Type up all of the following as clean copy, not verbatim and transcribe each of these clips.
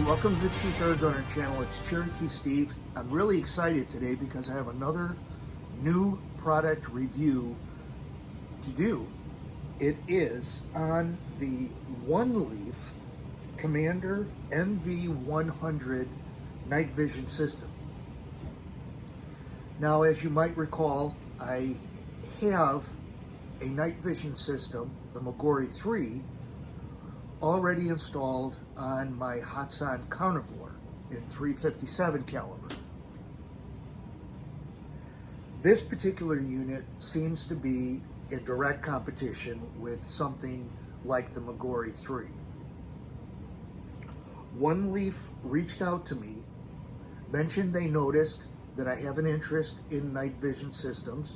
welcome to the Chief Air Gunner channel. It's Cherokee Steve. I'm really excited today because I have another new product review to do. It is on the One Leaf Commander NV100 night vision system. Now, as you might recall, I have a night vision system, the Magori 3, already installed on my Hatsan Carnivore in 357 caliber. This particular unit seems to be in direct competition with something like the Magori 3. One Leaf reached out to me, mentioned they noticed that I have an interest in night vision systems,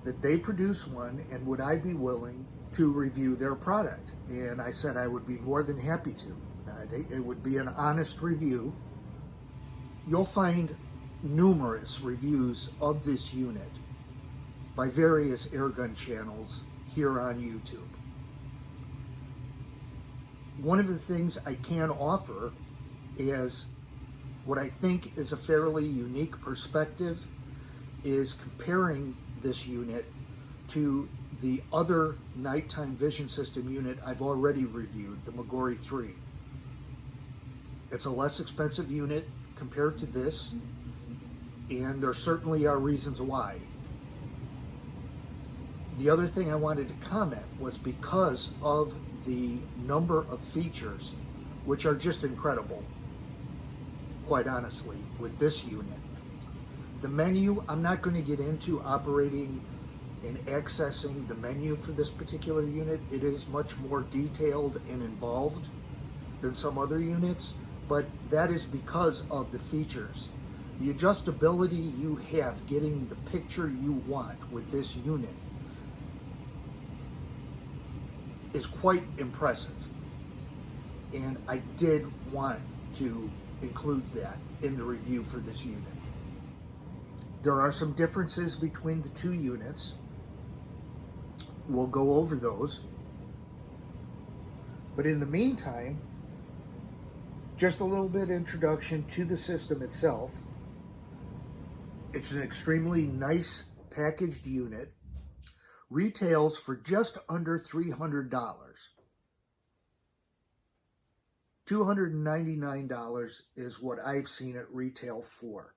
that they produce one, and would I be willing to review their product. And I said I would be more than happy to. It would be an honest review. You'll find numerous reviews of this unit by various airgun channels here on YouTube. One of the things I can offer is what I think is a fairly unique perspective is comparing this unit to the other nighttime vision system unit I've already reviewed, the Magori 3. It's a less expensive unit compared to this, and there certainly are reasons why. The other thing I wanted to comment was because of the number of features, which are just incredible, quite honestly, with this unit. The menu, I'm not going to get into operating and accessing the menu for this particular unit. It is much more detailed and involved than some other units, but that is because of the features. The adjustability you have getting the picture you want with this unit is quite impressive. And I did want to include that in the review for this unit. There are some differences between the two units. We'll go over those. But in the meantime, just a little bit introduction to the system itself. It's an extremely nice packaged unit. Retails for just under $300. $299 is what I've seen it retail for.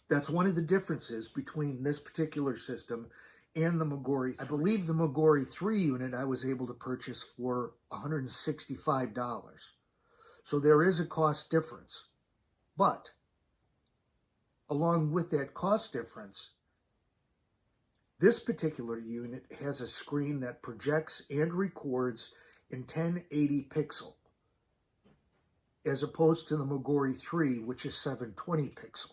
That's one of the differences between this particular system and the Magori. I believe the Magori 3 unit I was able to purchase for $165. So there is a cost difference. But along with that cost difference, this particular unit has a screen that projects and records in 1080 pixel, as opposed to the Magori 3, which is 720 pixel.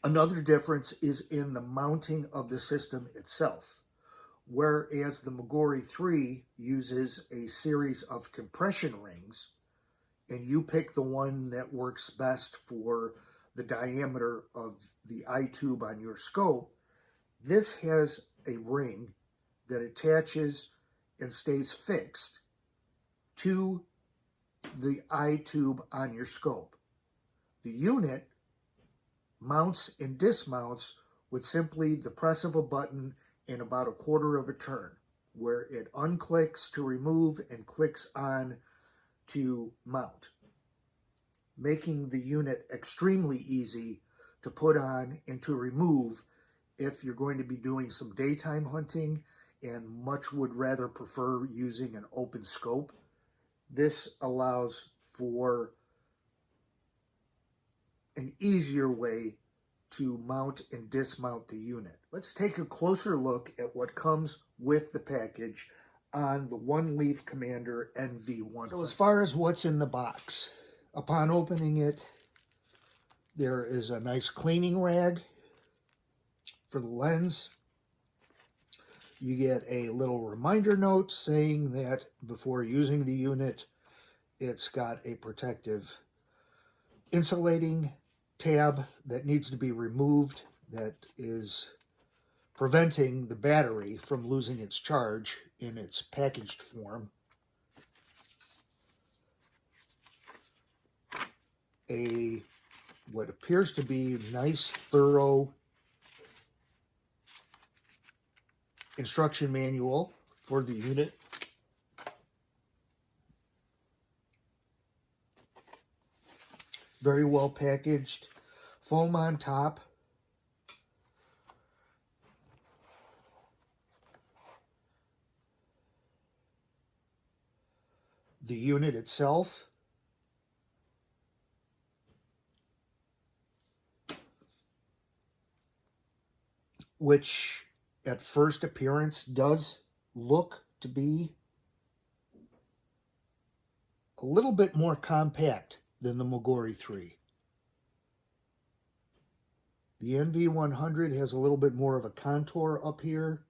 Another difference is in the mounting of the system itself, whereas the Magori 3 uses a series of compression rings, and you pick the one that works best for the diameter of the eye tube on your scope. This has a ring that attaches and stays fixed to the eye tube on your scope. The unit mounts and dismounts with simply the press of a button and about a quarter of a turn, where it unclicks to remove and clicks on to mount, making the unit extremely easy to put on and to remove if you're going to be doing some daytime hunting and much would rather prefer using an open scope. This allows for an easier way to mount and dismount the unit. Let's take a closer look at what comes with the package on the One Leaf Commander NV100. So as far as what's in the box, upon opening it, there is a nice cleaning rag for the lens. You get a little reminder note saying that before using the unit, it's got a protective insulating tab that needs to be removed that is preventing the battery from losing its charge in its packaged form. what appears to be nice, thorough instruction manual for the unit. Very well packaged, foam on top. The unit itself, which at first appearance does look to be a little bit more compact than the Mogori 3. The NV100 has a little bit more of a contour up here,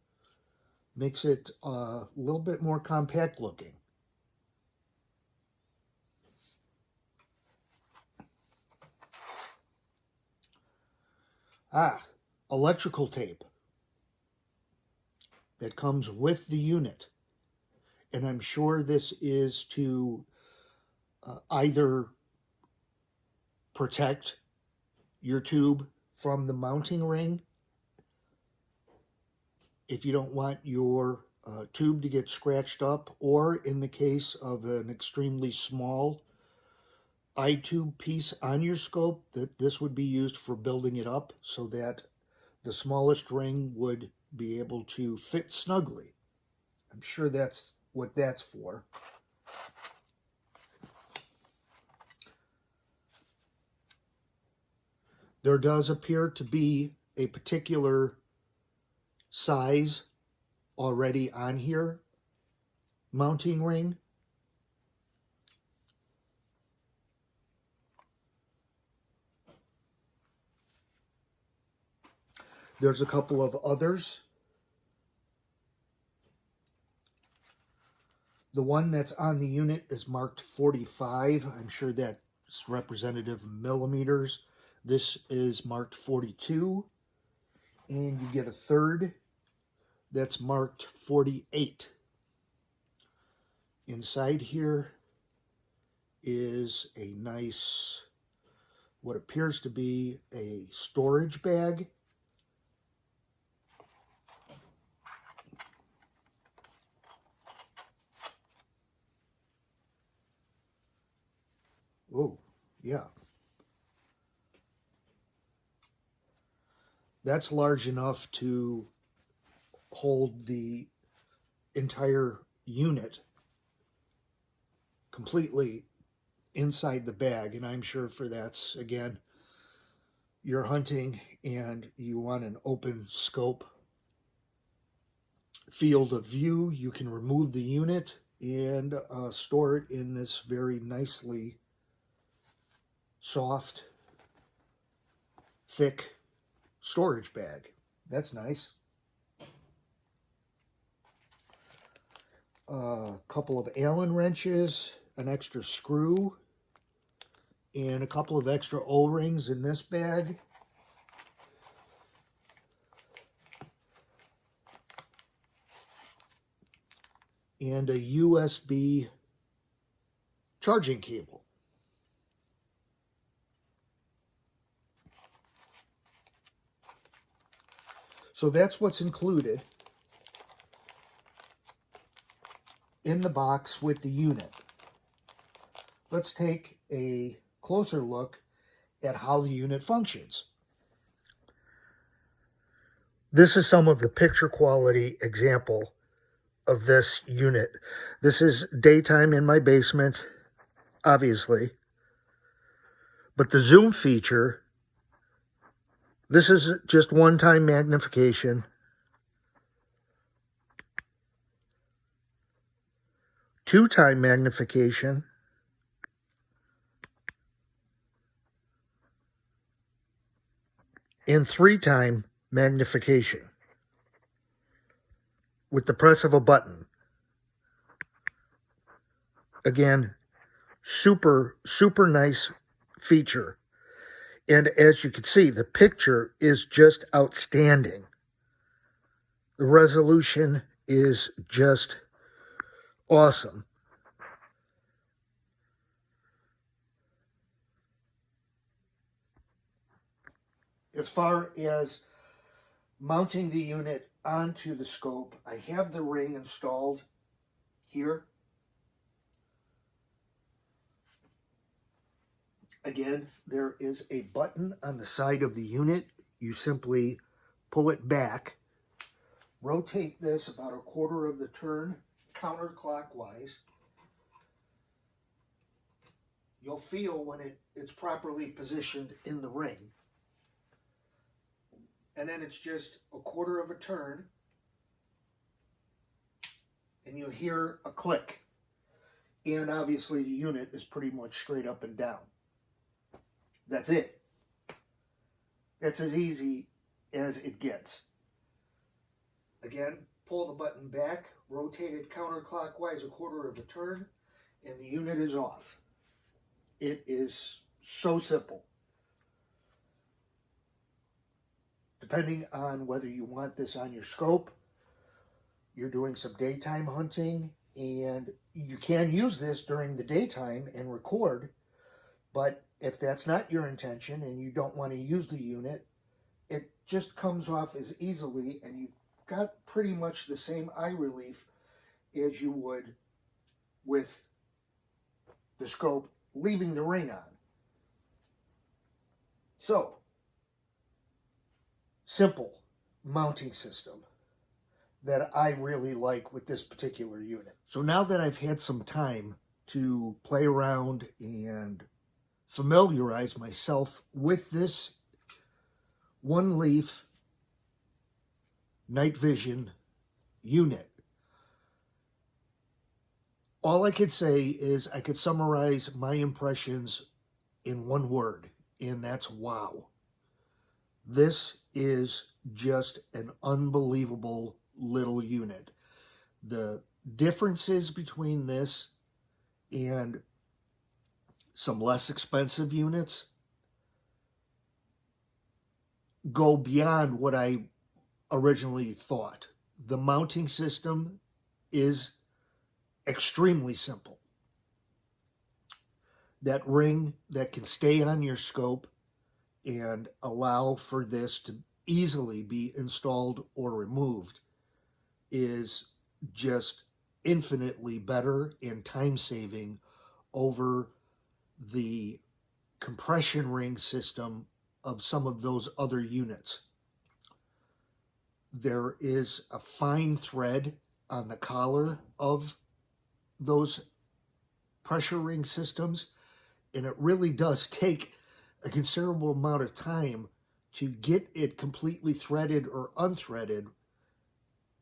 makes it a little bit more compact looking. Electrical tape that comes with the unit. And I'm sure this is to either protect your tube from the mounting ring if you don't want your tube to get scratched up, or in the case of an extremely small eye-tube piece on your scope, that this would be used for building it up so that the smallest ring would be able to fit snugly. I'm sure that's what that's for. There does appear to be a particular size already on here, mounting ring. There's a couple of others. The one that's on the unit is marked 45. I'm sure that's representative of millimeters. This is marked 42. And you get a third that's marked 48. Inside here is a nice, what appears to be a storage bag. Oh, yeah. That's large enough to hold the entire unit completely inside the bag. And I'm sure for that's, again, you're hunting and you want an open scope field of view. You can remove the unit and store it in this very nicely soft, thick storage bag. That's nice. A couple of Allen wrenches, an extra screw, and a couple of extra O-rings in this bag. And a USB charging cable. So that's what's included in the box with the unit. Let's take a closer look at how the unit functions. This is some of the picture quality example of this unit. This is daytime in my basement, obviously. But the zoom feature, this is just one-time magnification. Two-time magnification. And three-time magnification with the press of a button. Again, super nice feature. And as you can see, the picture is just outstanding. The resolution is just awesome. As far as mounting the unit onto the scope, I have the ring installed here. Again, there is a button on the side of the unit. You simply pull it back, rotate this about a quarter of the turn counterclockwise. You'll feel when it's properly positioned in the ring. And then it's just a quarter of a turn, and you'll hear a click. And obviously the unit is pretty much straight up and down. That's it. That's as easy as it gets. Again, pull the button back, rotate it counterclockwise a quarter of a turn, and the unit is off. It is so simple. Depending on whether you want this on your scope, you're doing some daytime hunting, and you can use this during the daytime and record, but if that's not your intention and you don't want to use the unit, it just comes off as easily, and you've got pretty much the same eye relief as you would with the scope leaving the ring on. So, simple mounting system that I really like with this particular unit. So now that I've had some time to play around and familiarize myself with this one leaf night vision unit, all I could say is I could summarize my impressions in one word, and that's wow. This is just an unbelievable little unit. The differences between this and some less expensive units go beyond what I originally thought. The mounting system is extremely simple. That ring that can stay on your scope and allow for this to easily be installed or removed is just infinitely better and time-saving over the compression ring system of some of those other units. There is a fine thread on the collar of those pressure ring systems, and it really does take a considerable amount of time to get it completely threaded or unthreaded,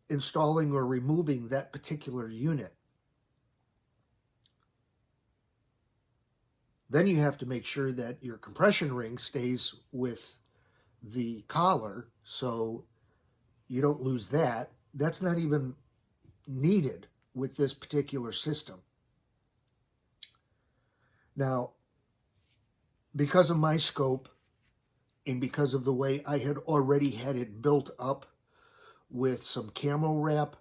installing or removing that particular unit. Then you have to make sure that your compression ring stays with the collar so you don't lose that. That's not even needed with this particular system. Now, because of my scope and because of the way I had already had it built up with some camo wrap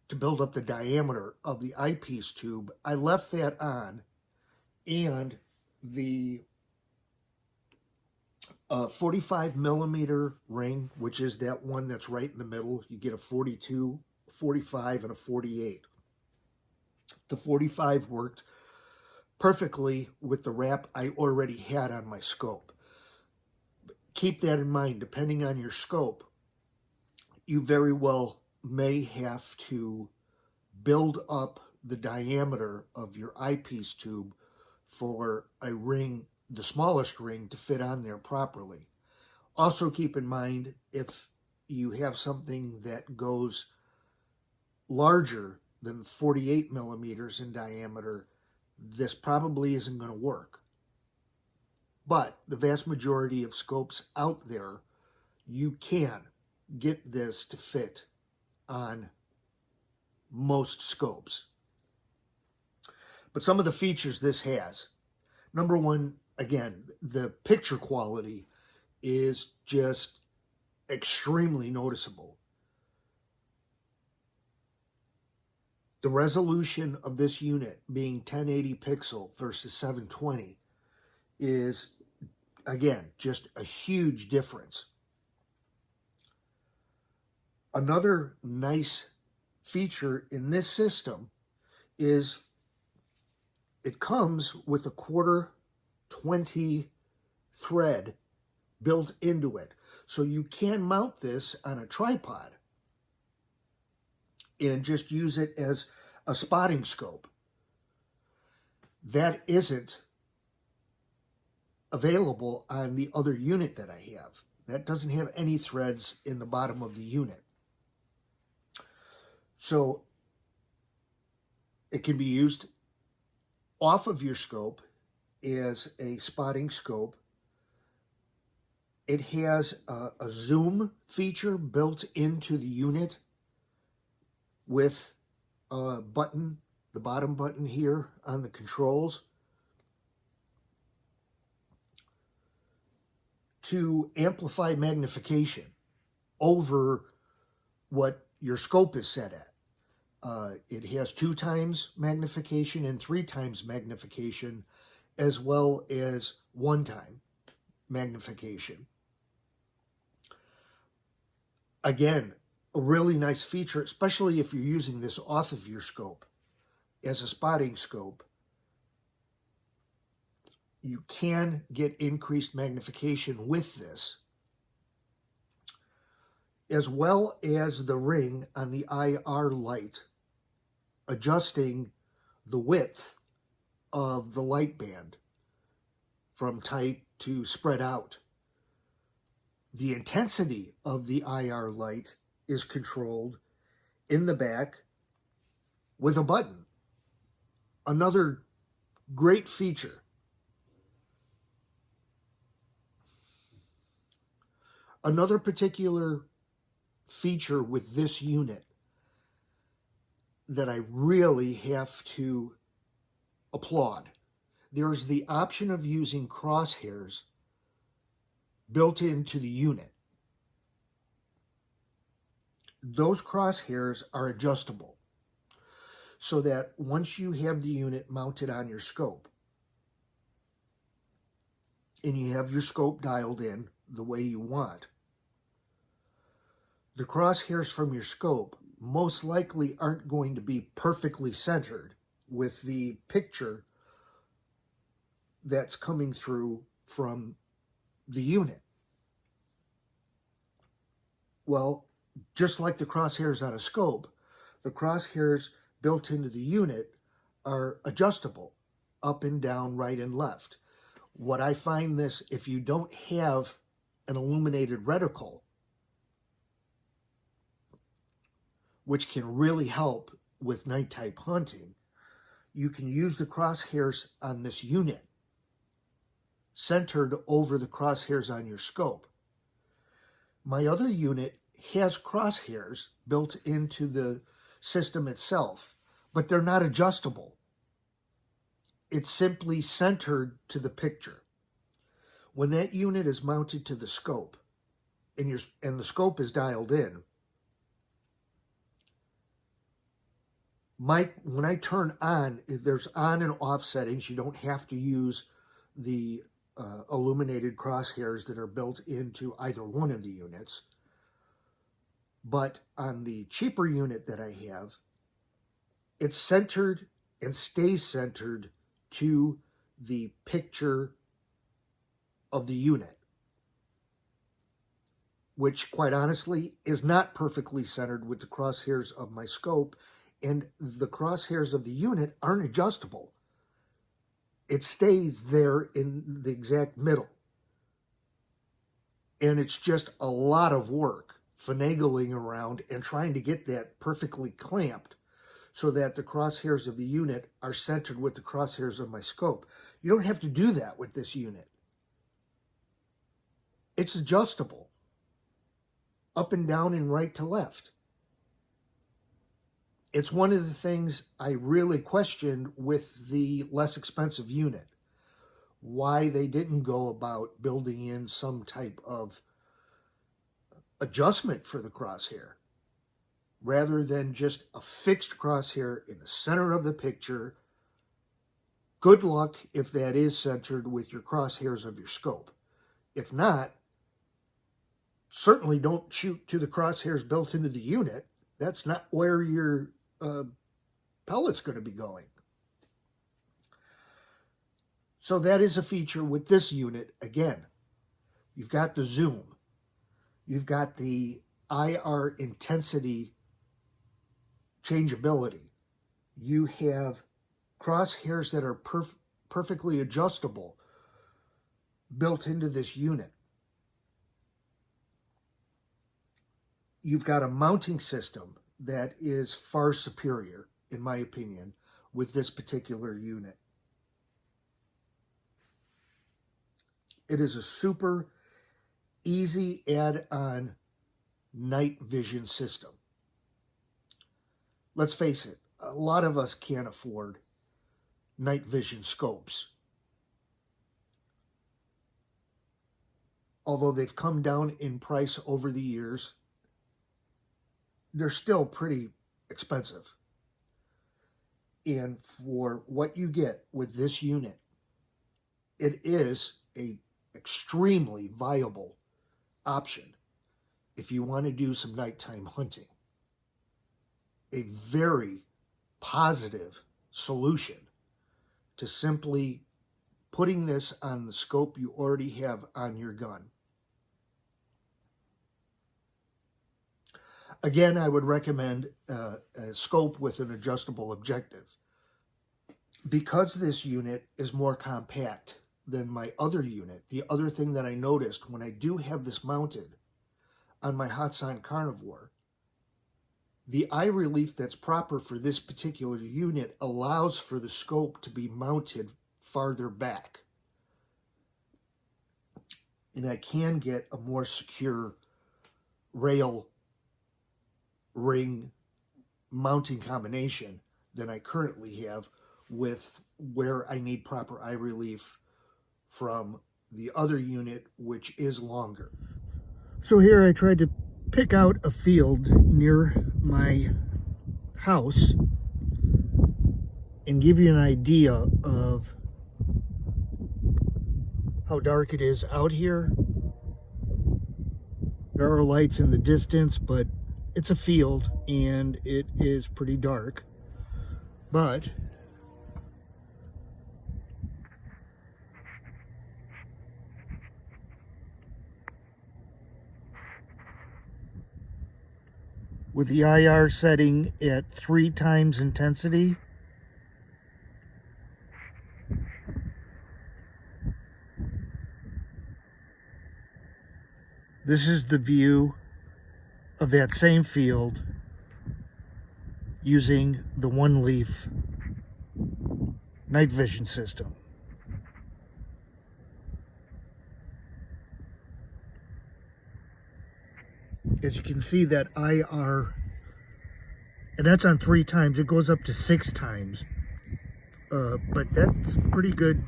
to build up the diameter of the eyepiece tube, I left that on, and the 45 millimeter ring, which is that one that's right in the middle. You get a 42, 45, and a 48. The 45 worked perfectly with the wrap I already had on my scope. Keep that in mind. Depending on your scope, you very well may have to build up the diameter of your eyepiece tube for a ring, the smallest ring, to fit on there properly. Also keep in mind, if you have something that goes larger than 48 millimeters in diameter, this probably isn't going to work. But the vast majority of scopes out there, you can get this to fit on most scopes. But some of the features this has. Number one, again, the picture quality is just extremely noticeable. The resolution of this unit being 1080 pixel versus 720 is Again, just a huge difference. Another nice feature in this system is it comes with a 1/4-20 thread built into it. So you can mount this on a tripod and just use it as a spotting scope. That isn't available on the other unit that I have. That doesn't have any threads in the bottom of the unit. So it can be used off of your scope as a spotting scope. It has a zoom feature built into the unit with a button, the bottom button here on the controls, to amplify magnification over what your scope is set at. It has 2 times magnification and 3 times magnification, as well as 1 time magnification. Again, a really nice feature, especially if you're using this off of your scope as a spotting scope. You can get increased magnification with this, as well as the ring on the IR light, adjusting the width of the light band from tight to spread out. The intensity of the IR light is controlled in the back with a button. Another great feature. Another particular feature with this unit that I really have to applaud. There's the option of using crosshairs built into the unit. Those crosshairs are adjustable so that once you have the unit mounted on your scope and you have your scope dialed in the way you want, the crosshairs from your scope most likely aren't going to be perfectly centered with the picture that's coming through from the unit. Well, just like the crosshairs on a scope, the crosshairs built into the unit are adjustable up and down, right and left. What I find this, if you don't have an illuminated reticle, which can really help with night type hunting, you can use the crosshairs on this unit centered over the crosshairs on your scope. My other unit has crosshairs built into the system itself, but they're not adjustable. It's simply centered to the picture. When that unit is mounted to the scope and the scope is dialed in, when I turn on, there's on and off settings. You don't have to use the illuminated crosshairs that are built into either one of the units. But on the cheaper unit that I have, it's centered and stays centered to the picture of the unit, which quite honestly is not perfectly centered with the crosshairs of my scope, and the crosshairs of the unit aren't adjustable. It stays there in the exact middle. And it's just a lot of work finagling around and trying to get that perfectly clamped so that the crosshairs of the unit are centered with the crosshairs of my scope. You don't have to do that with this unit. It's adjustable up and down and right to left. It's one of the things I really questioned with the less expensive unit, why they didn't go about building in some type of adjustment for the crosshair rather than just a fixed crosshair in the center of the picture. Good luck if that is centered with your crosshairs of your scope. If not, certainly don't shoot to the crosshairs built into the unit. That's not where your pellet's going to be going. So that is a feature with this unit. Again, you've got the zoom. You've got the IR intensity changeability. You have crosshairs that are perfectly adjustable built into this unit. You've got a mounting system that is far superior, in my opinion, with this particular unit. It is a super easy add-on night vision system. Let's face it, a lot of us can't afford night vision scopes. Although they've come down in price over the years, they're still pretty expensive. And for what you get with this unit, it is a extremely viable option if you want to do some nighttime hunting. A very positive solution to simply putting this on the scope you already have on your gun. Again, I would recommend a scope with an adjustable objective. Because this unit is more compact than my other unit, the other thing that I noticed when I do have this mounted on my Hatsan Carnivore, the eye relief that's proper for this particular unit allows for the scope to be mounted farther back. And I can get a more secure rail ring mounting combination than I currently have with where I need proper eye relief from the other unit, which is longer. So here I tried to pick out a field near my house and give you an idea of how dark it is out here. There are lights in the distance, but it's a field and it is pretty dark. But with the IR setting at 3 times intensity, this is the view of that same field using the One Leaf night vision system. As you can see, that IR, and that's on 3 times, it goes up to 6 times, but that's pretty good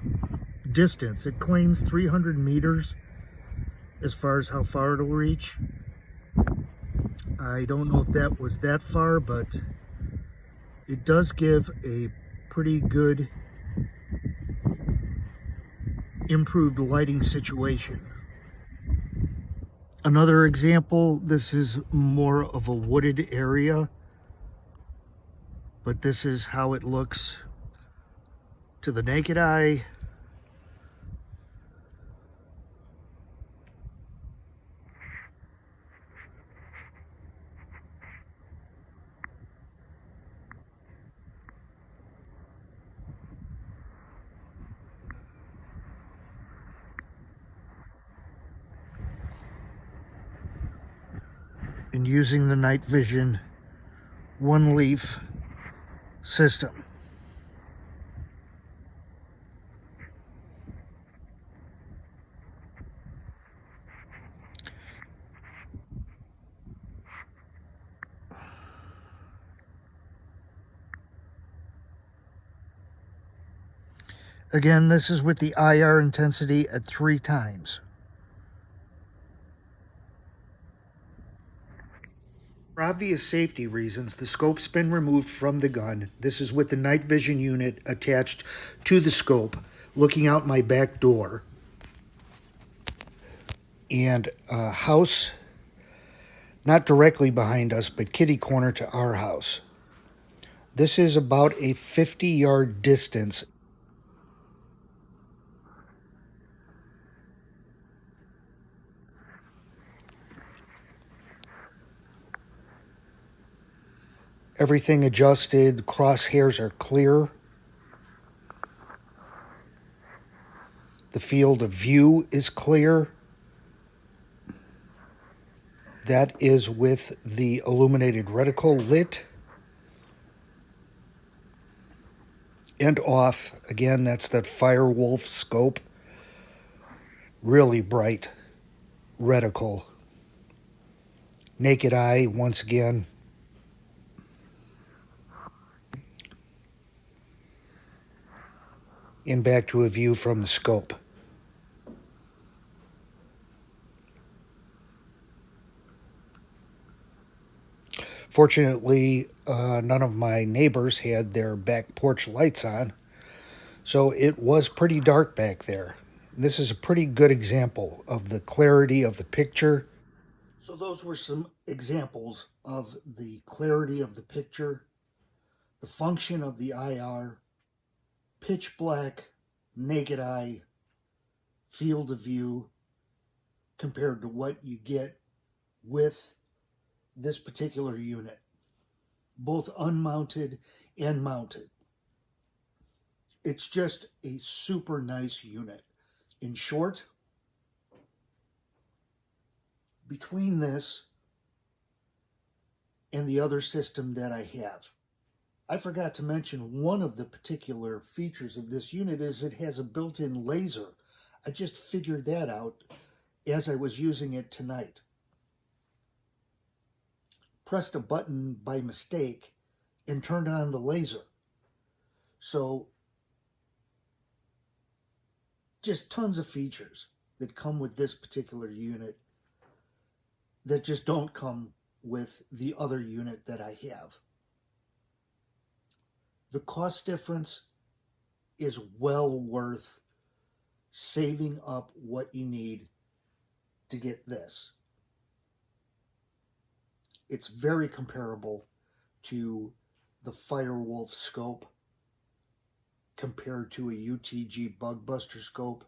distance. It claims 300 meters as far as how far it'll reach. I don't know if that was that far, but it does give a pretty good improved lighting situation. Another example, this is more of a wooded area, but this is how it looks to the naked eye. And using the night vision One Leaf system. Again, this is with the IR intensity at 3 times. For obvious safety reasons, the scope's been removed from the gun. This is with the night vision unit attached to the scope, looking out my back door. and a house not directly behind us, but kitty corner to our house. This is about a 50-yard distance. Everything adjusted, the crosshairs are clear. The field of view is clear. That is with the illuminated reticle lit and off. Again, that's that Firewolf scope. Really bright reticle. Naked eye, once again. And back to a view from the scope. Fortunately, none of my neighbors had their back porch lights on, so it was pretty dark back there. This is a pretty good example of the clarity of the picture. So those were some examples of the clarity of the picture, the function of the IR, pitch black, naked eye, field of view, compared to what you get with this particular unit, both unmounted and mounted. It's just a super nice unit. In short, between this and the other system that I have, I forgot to mention one of the particular features of this unit is it has a built-in laser. I just figured that out as I was using it tonight. Pressed a button by mistake and turned on the laser. So just tons of features that come with this particular unit that just don't come with the other unit that I have. The cost difference is well worth saving up what you need to get this. It's very comparable to the Firewolf scope compared to a UTG Bugbuster scope,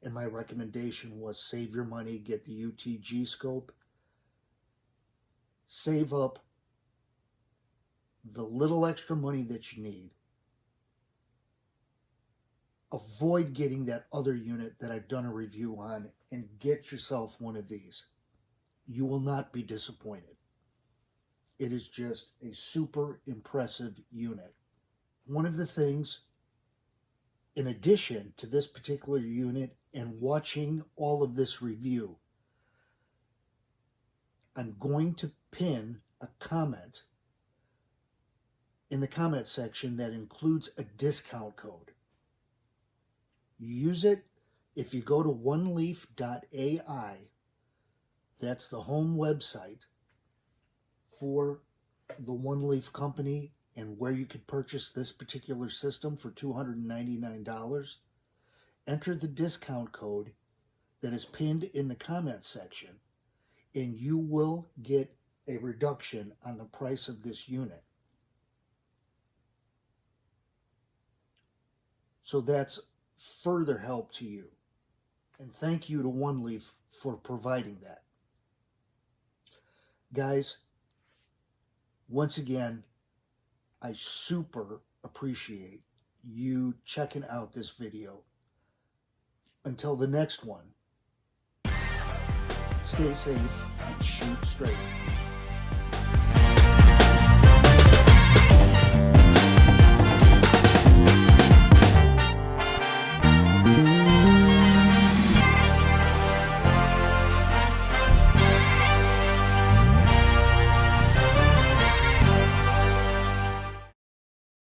and my recommendation was save your money, get the UTG scope, save up the little extra money that you need. Avoid getting that other unit that I've done a review on and get yourself one of these. You will not be disappointed. It is just a super impressive unit. One of the things, in addition to this particular unit and watching all of this review, I'm going to pin a comment in the comment section that includes a discount code. Use it if you go to oneleaf.ai. That's the home website for the One Leaf company and where you could purchase this particular system for $299. Enter the discount code that is pinned in the comment section, and you will get a reduction on the price of this unit. So that's further help to you. And thank you to One Leaf for providing that. Guys, once again, I super appreciate you checking out this video. Until the next one, stay safe and shoot straight.